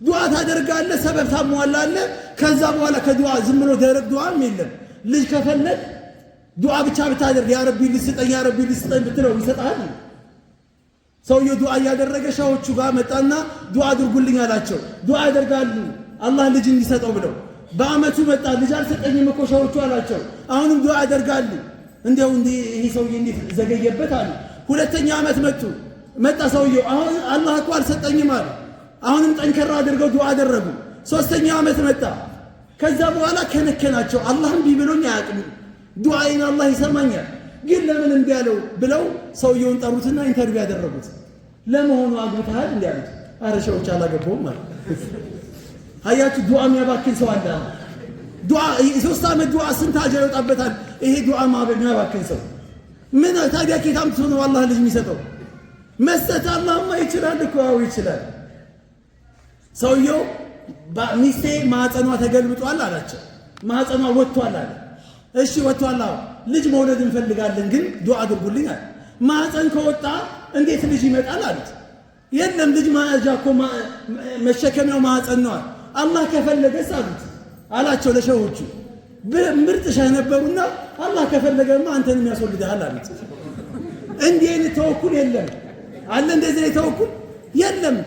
ዱዓ ታደርጋለህ፣ ሰበብ ታሟላለህ። ከዛ በኋላ ከዱዓ ዝም ብሎ ደረቅ ዱዓም የለም። ልጅ ከፈለግ ዱዓ ብቻ ብታደርግ ያ ረቢ ልስጠኝ ያ ረቢ ልስጠኝ ብትለው ይሰጣል። ሰውየው ዱዓ እያደረገ ሻዎቹ ጋር መጣና ዱዓ አድርጉልኝ አላቸው። ዱዓ ያደርጋሉ አላህ ልጅ እንዲሰጠው ብለው። በአመቱ መጣ፣ ልጅ አልሰጠኝም እኮ ሻዎቹ አላቸው። አሁንም ዱዓ ያደርጋሉ። እንዲያው ይሄ ሰውዬ እንዴት ዘገየበት አሉ። ሁለተኛ ዓመት መጣ ሰውየው፣ አሁን አላህ እኮ አልሰጠኝም አለ። አሁንም ጠንከራ አድርገው ዱዓ አደረጉ። ሶስተኛ ዓመት መጣ። ከዛ በኋላ ከነከናቸው። አላህም ቢብሎኝ አያውቅም፣ ዱዓዬን አላህ ይሰማኛል፣ ግን ለምን እንቢ ያለው ብለው ሰውየውን ጠሩትና ኢንተርቪው ያደረጉት። ለመሆኑ አግብተሃል እንዴ አሉት። አረ ሸዎች አላገባውም ማለት አያችሁ። ዱዓ የሚያባክን ሰው አለ። ዱዓ 3 ዓመት ዱዓ ስንት አጀር ይወጣበታል። ይሄ ዱዓ የሚያባክን ሰው ምን ታዲያ ኬታም ነው አላህ ልጅ የሚሰጠው? መስጠት አላህማ ይችላል እኮ ይችላል። ሰውየው ሚስቴ ማህፀኗ ተገልብጧል አላቸው። ማህፀኗ ወጥቷል አለ። እሺ ወጥቷል፣ ልጅ መውለድ እንፈልጋለን ግን ዱዓ አድርጉልኝ አለ። ማህፀን ከወጣ እንዴት ልጅ ይመጣል አሉት። የለም ልጅ ማያዣ እኮ መሸከሚያው ማህፀን ነው አለ። አላህ ከፈለገስ አላቸው ለሸሆቹ። ምርጥ ሸህ ነበሩና አላህ ከፈለገማ አንተንም ያስወልድሃል አሉት። እንዲህ አይነት ተወኩል የለም አለ። እንደዚህ አይነት ተወኩል የለም።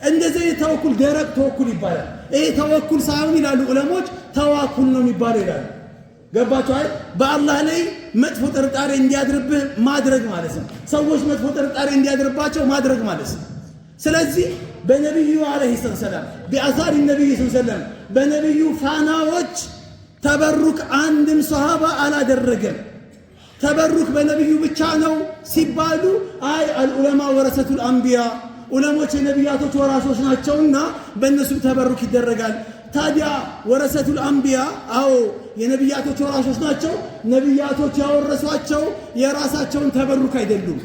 እንደዚህ አይነት ተወኩል ደረቅ ተወኩል ይባላል። ይሄ ተወኩል ሳይሆን ይላሉ ዑለሞች ተዋኩል ነው የሚባለው ይላሉ። ገባችሁ አይደል? በአላህ ላይ መጥፎ ጥርጣሬ እንዲያድርብህ ማድረግ ማለት ነው። ሰዎች መጥፎ ጥርጣሬ እንዲያድርባቸው ማድረግ ማለት ነው። ስለዚህ በነብዩ አለይሂ ሰላም በአሳሪ ነብዩ ሰለላሁ በነብዩ ፋናዎች ተበሩክ አንድም ሷሃባ አላደረገም። ተበሩክ በነብዩ ብቻ ነው ሲባሉ አይ አልዑለማ ወረሰቱል አንቢያ፣ ዑለሞች የነቢያቶች ወራሾች ናቸውና በእነሱ ተበሩክ ይደረጋል። ታዲያ ወረሰቱል አንቢያ አዎ የነቢያቶች ወራሾች ናቸው። ነቢያቶች ያወረሷቸው የራሳቸውን ተበሩክ አይደሉም።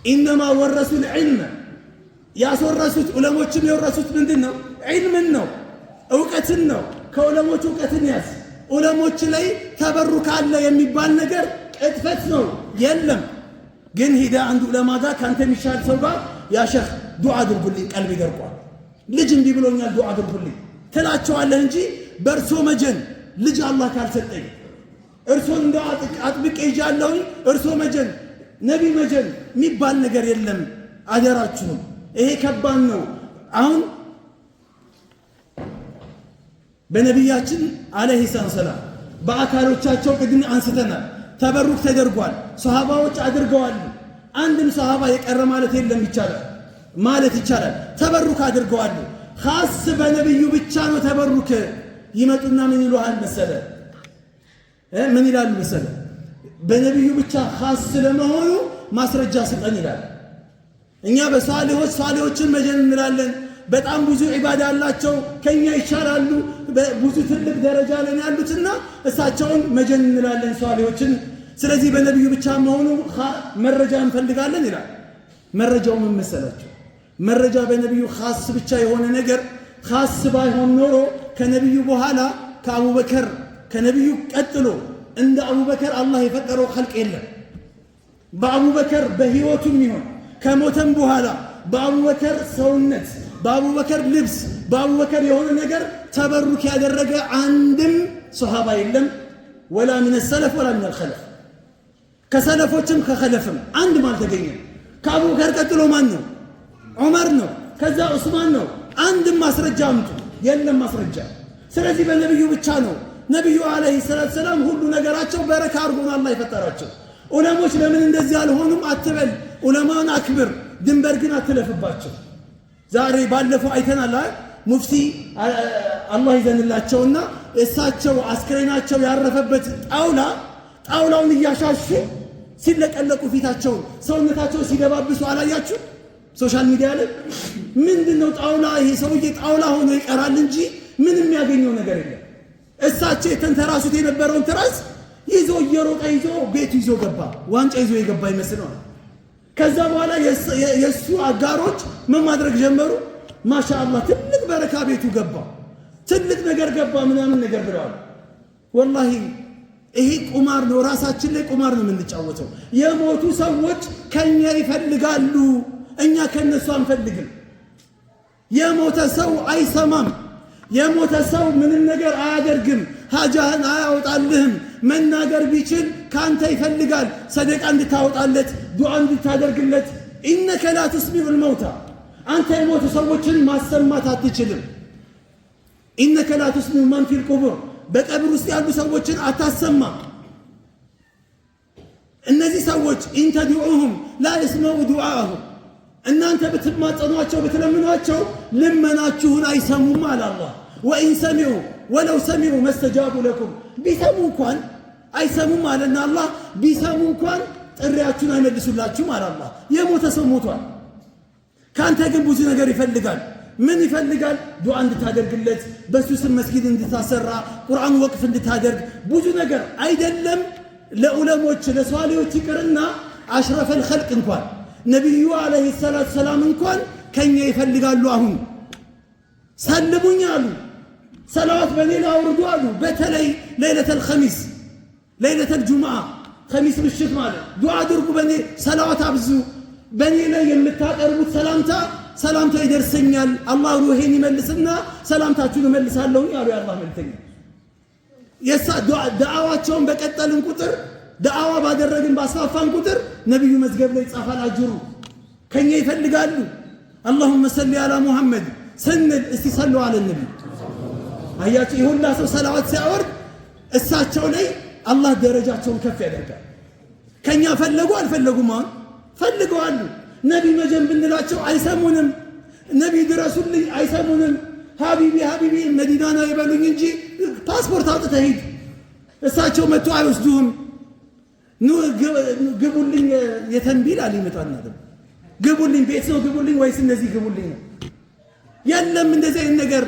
ኢነማ ወረሱል ዒልም ያስወረሱት ዑለሞችም የወረሱት ምንድነው? ዒልምን ነው፣ ዕውቀትን ነው። ከዑለሞች ዕውቀትን ያዝ። ዑለሞች ላይ ተበሩክ አለ የሚባል ነገር ቅጥፈት ነው፣ የለም። ግን ሂዳ አንድ ዑለማ ጋር ካንተ የሚሻል ሰው ጋር ያ ሸኽ ዱዓ አድርጉልኝ ቀልብ ይደርቋል፣ ልጅ እንዲህ ብሎኛል ዱዓ አድርጉልኝ ትላቸዋለህ እንጂ በእርሶ መጀን ልጅ አላህ ካልሰጠኝ እርሶን እንደ አጥብቄ ይዣለሁኝ እርሶ መጀን ነቢ መጀን የሚባል ነገር የለም። አደራችሁም ይሄ ከባድ ነው። አሁን በነቢያችን አለይሂ ሰላም በአካሎቻቸው ቅድም አንስተናል፣ ተበሩክ ተደርጓል፣ ሷሃባዎች አድርገዋል። አንድም ሷሃባ የቀረ ማለት የለም ይቻላል። ተበሩክ አድርገዋል። ኻስ በነብዩ ብቻ ነው ተበሩክ። ይመጡና ምን ይሉሃል መሰለ? ምን ይላሉ መሰለ? በነብዩ ብቻ ኻስ ስለመሆኑ ማስረጃ ስጠን ይላል። እኛ በሷሊሆችን መጀን እንላለን። በጣም ብዙ ዒባዳ አላቸው፣ ከኛ ይሻላሉ፣ ብዙ ትልቅ ደረጃ ላይ ያሉትና እሳቸውን መጀን እንላለን ሷሊሆችን። ስለዚህ በነብዩ ብቻ መሆኑ መረጃ እንፈልጋለን ይላል። መረጃው ምን መሰላችሁ? መረጃ በነብዩ ኻስ ብቻ የሆነ ነገር ኻስ ባይሆን ኖሮ ከነብዩ በኋላ ከአቡበከር ከነብዩ ቀጥሎ እንደ አቡበከር አላህ የፈጠረው ኸልቅ የለም። በአቡበከር በህይወቱም ይሆን ከሞተም በኋላ በአቡበከር ሰውነት፣ በአቡበከር ልብስ፣ በአቡበከር የሆነ ነገር ተበሩክ ያደረገ አንድም ሶሃባ የለም። ወላ ምን ሰለፍ ወላ ምን الخلف ከሰለፎችም ከኸለፍም አንድም አልተገኘም። ከአቡበከር ቀጥሎ ማን ነው? ዑመር ነው። ከዛ ዑስማን ነው። አንድም ማስረጃ አምጡ፣ የለም ማስረጃ። ስለዚህ በነብዩ ብቻ ነው። ነብዩ አለይሂ ሰላም ሁሉ ነገራቸው በረካ አድርጎ አላህ የፈጠራቸው። ዑለሞች ለምን እንደዚህ አልሆኑም አትበል፣ ዑለማን አክብር፣ ድንበር ግን አትለፍባቸው። ዛሬ ባለፈው አይተናል። ሙፍቲ አላህ ይዘንላቸውና እሳቸው አስክሬናቸው ያረፈበት ጣውላውን እያሻሹ ሲለቀለቁ ፊታቸውን ሰውነታቸው ሲደባብሱ አላያችሁ? ሶሻል ሚዲያ ላይ ምንድነው ጣውላ? ይሄ ሰውዬ ጣውላ ሆኖ ይቀራል እንጂ ምንም ያገኘው ነገር የለም። እሳቸው የተንተራሱት የነበረውን ትራስ ይዞ እየሮጠ ይዞ ቤቱ ይዞ ገባ። ዋንጫ ይዞ የገባ ይመስለዋል። ከዛ በኋላ የሱ አጋሮች ምን ማድረግ ጀመሩ? ማሻአላህ ትልቅ በረካ ቤቱ ገባ፣ ትልቅ ነገር ገባ ምናምን ነገር ብለዋል። ወላሂ ይሄ ቁማር ነው። ራሳችን ላይ ቁማር ነው የምንጫወተው። የሞቱ ሰዎች ከኛ ይፈልጋሉ፣ እኛ ከነሱ አንፈልግም። የሞተ ሰው አይሰማም። የሞተ ሰው ምንም ነገር አያደርግም፣ ሀጃህን አያወጣልህም። መናገር ቢችል ካንተ ይፈልጋል ሰደቃ እንድታወጣለት፣ ዱዓ እንድታደርግለት። ኢነከ ላ ትስሚዑ ልመውታ፣ አንተ የሞቱ ሰዎችን ማሰማት አትችልም። ኢነከ ላ ትስሚዑ መን ፊል ቁቡር፣ በቀብር ውስጥ ያሉ ሰዎችን አታሰማ። እነዚህ ሰዎች ኢንተድዑሁም ላ የስመዑ ዱዓአሁም፣ እናንተ ብትማጸኗቸው ብትለምኗቸው ልመናችሁን አይሰሙም አለ አላህ። ወኢን ሰሚዑ ወለው ሰሚዑ መስተጃቡ ለኩም፣ ቢሰሙ እንኳን አይሰሙም አለና አላህ። ቢሰሙ እንኳን ጥሪያችሁን አይመልሱላችሁም አለ አላህ። የሞተ ሰው ሞቷል። ካንተ ግን ብዙ ነገር ይፈልጋል። ምን ይፈልጋል? ዱዓ እንድታደርግለት፣ በሱ ስም መስጊድ እንድታሰራ፣ ቁርአን ወቅፍ እንድታደርግ፣ ብዙ ነገር አይደለም። ለዑለሞች ለሷሊዎች ይቅርና አሽረፈል ኸልቅ እንኳን ነቢዩ አለይሂ ሰላም እንኳን ከኛ ይፈልጋሉ። አሁን ሰልሙኝ አሉ፣ ሰላዋት በኔ ላይ አውርዱ አሉ። በተለይ ለይለተል ኸሚስ ለይለተል ጁምዓ ኸሚስ ምሽት ማለት ዱዓ አድርጉ፣ በኔ ሰላዋት አብዙ፣ በኔ ላይ የምታቀርቡት ሰላምታ ይደርሰኛል፣ አላህ ሩሄን ይመልስና ሰላምታችሁን እመልሳለሁ ያሉ የአላህ መልእክተኛ። ዳዓዋቸውን በቀጠልን ቁጥር ዳዓዋ ባደረግን ባስፋፋን ቁጥር ነብዩ መዝገብ ላይ ይጻፋል አጅሩ። ከኛ ይፈልጋሉ። اللهم صل على محمد ስንል እስቲ ሰሉ አለ ነብዩ። አያችሁ ይሁላ ሰው ሰላዋት ሲያወርድ እሳቸው ላይ አላህ ደረጃቸውን ከፍ ያደርጋል። ከኛ ፈለጉ አልፈለጉም አሁን ፈልገዋል። ነቢ መጀን ብንላቸው አይሰሙንም። ነቢ ድረሱልኝ አይሰሙንም። ሀቢቢ መዲናና ይበሉኝ እንጂ ፓስፖርት አውጥተህ ሂድ እሳቸው መጥቶ አይወስዱህም። ግቡልኝ የተንቢል አሊመጣና ግቡልኝ ቤት ነው ግቡልኝ ወይስ እነዚህ ግቡልኝ ነው? የለም እንደዚህ አይነት ነገር።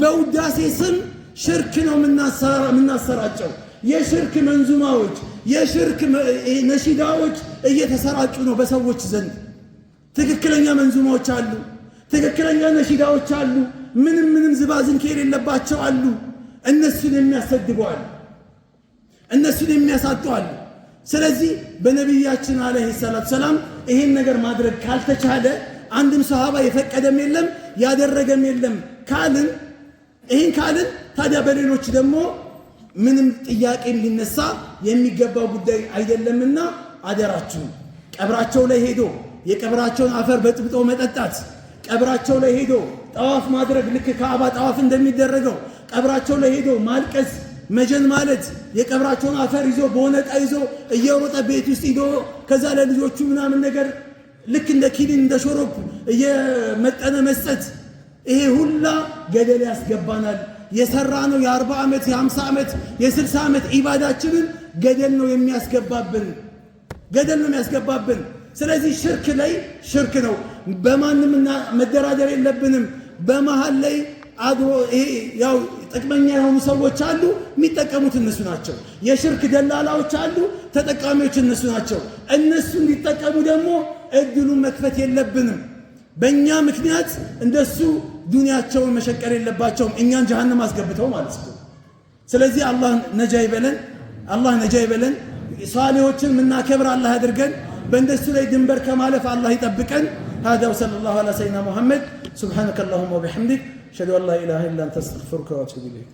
በውዳሴ ስም ሽርክ ነው የምናሰራጨው። የሽርክ መንዙማዎች የሽርክ ነሺዳዎች እየተሰራጩ ነው በሰዎች ዘንድ። ትክክለኛ መንዙማዎች አሉ፣ ትክክለኛ ነሺዳዎች አሉ፣ ምንም ዝባዝንኬ የሌለባቸው አሉ። እነሱን የሚያሰድበዋል፣ እነሱን የሚያሳጠዋል። ስለዚህ በነቢያችን አለይሂ ሰላቱ ሰላም ይሄን ነገር ማድረግ ካልተቻለ አንድም ሰሃባ የፈቀደም የለም ያደረገም የለም ካልን ታዲያ በሌሎች ደግሞ ምንም ጥያቄም ሊነሳ የሚገባው ጉዳይ አይደለምና አደራችሁ ቀብራቸው ላይ ሄዶ የቀብራቸውን አፈር በጥብጦ መጠጣት፣ ቀብራቸው ላይ ሄዶ ጠዋፍ ማድረግ ልክ ካዕባ ጠዋፍ እንደሚደረገው ቀብራቸው ላይ ሄዶ ማልቀስ መጀን ማለት የቀብራቸውን አፈር ይዞ በሆነ ዕቃ ይዞ እየሮጠ ቤት ውስጥ ሄዶ ከዛ ለልጆቹ ምናምን ነገር ልክ እንደ ኪኒን እንደ ሾሮፕ እየመጠነ መስጠት፣ ይሄ ሁላ ገደል ያስገባናል። የሰራነው የ40 ዓመት የ50 ዓመት የ60 ዓመት ኢባዳችንን ገደል ነው የሚያስገባብን። ስለዚህ ሽርክ ላይ ሽርክ ነው። በማንም መደራደር የለብንም። በመሃል ላይ አድሮ ይሄ ያው ጥቅመኛ የሆኑ ሰዎች አሉ፣ የሚጠቀሙት እነሱ ናቸው። የሽርክ ደላላዎች አሉ፣ ተጠቃሚዎች እነሱ ናቸው። እነሱ እንዲጠቀሙ ደግሞ እድሉን መክፈት የለብንም። በእኛ ምክንያት እንደሱ ዱንያቸውን መሸቀር የለባቸውም፣ እኛን ጀሃነም አስገብተው ማለት ነው። ስለዚህ አላህ ነጃ ይበለን። ሷሊሆችን ምናከብር አላህ ያድርገን። በእንደሱ ላይ ድንበር ከማለፍ አላህ ይጠብቀን። هذا وصلى الله على سيدنا محمد سبحانك اللهم وبحمدك أشهد أن لا إله إلا أنت أستغفرك وأتوب إليك.